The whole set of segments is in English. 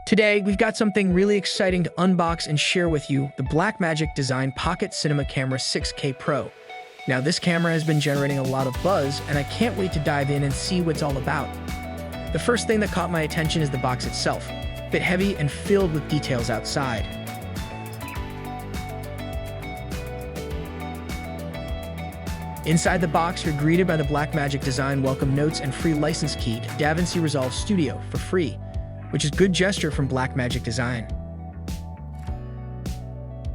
Today, we've got something really exciting to unbox and share with you, the Blackmagic Design Pocket Cinema Camera 6K Pro. Now, this camera has been generating a lot of buzz, and I can't wait to dive in and see what it's all about. The first thing that caught my attention is the box itself, a bit heavy and filled with details outside. Inside the box, you're greeted by the Blackmagic Design welcome notes and free license key to DaVinci Resolve Studio for free, which is good gesture from Blackmagic Design.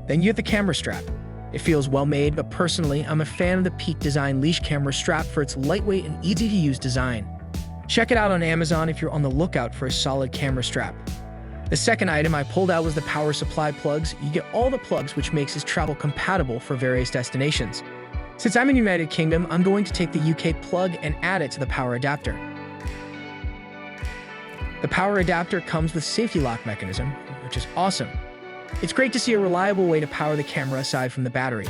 Then you get the camera strap. It feels well made, but personally, I'm a fan of the Peak Design leash camera strap for its lightweight and easy-to-use design. Check it out on Amazon if you're on the lookout for a solid camera strap. The second item I pulled out was the power supply plugs. You get all the plugs, which makes this travel compatible for various destinations. Since I'm in the United Kingdom, I'm going to take the UK plug and add it to the power adapter. The power adapter comes with safety lock mechanism, which is awesome. It's great to see a reliable way to power the camera aside from the battery.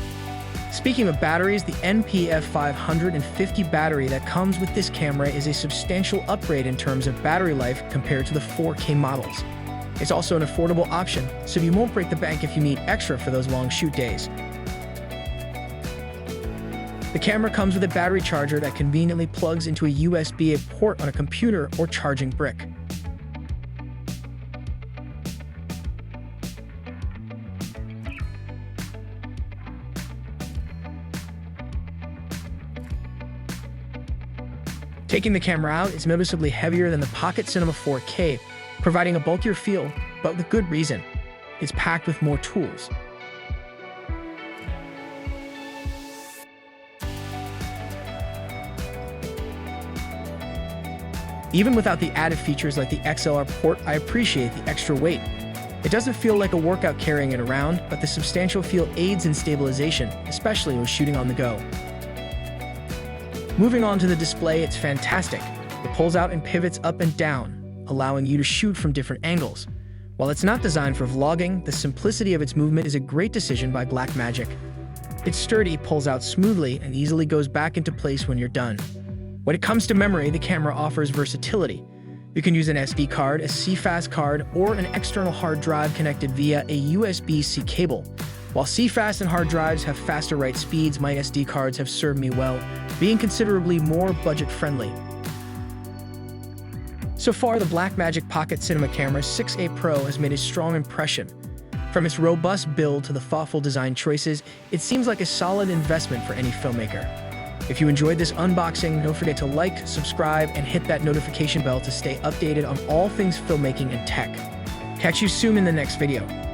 Speaking of batteries, the NPF 550 battery that comes with this camera is a substantial upgrade in terms of battery life compared to the 4K models. It's also an affordable option, so you won't break the bank if you need extra for those long shoot days. The camera comes with a battery charger that conveniently plugs into a USB-A port on a computer or charging brick. Taking the camera out is noticeably heavier than the Pocket Cinema 4K, providing a bulkier feel, but with good reason. It's packed with more tools. Even without the added features like the XLR port, I appreciate the extra weight. It doesn't feel like a workout carrying it around, but the substantial feel aids in stabilization, especially when shooting on the go. Moving on to the display, it's fantastic. It pulls out and pivots up and down, allowing you to shoot from different angles. While it's not designed for vlogging, the simplicity of its movement is a great decision by Blackmagic. It's sturdy, pulls out smoothly, and easily goes back into place when you're done. When it comes to memory, the camera offers versatility. You can use an SD card, a CFast card, or an external hard drive connected via a USB-C cable. While CFast and hard drives have faster write speeds, my SD cards have served me well, being considerably more budget-friendly. So far, the Blackmagic Pocket Cinema Camera 6A Pro has made a strong impression. From its robust build to the thoughtful design choices, it seems like a solid investment for any filmmaker. If you enjoyed this unboxing, don't forget to like, subscribe, and hit that notification bell to stay updated on all things filmmaking and tech. Catch you soon in the next video.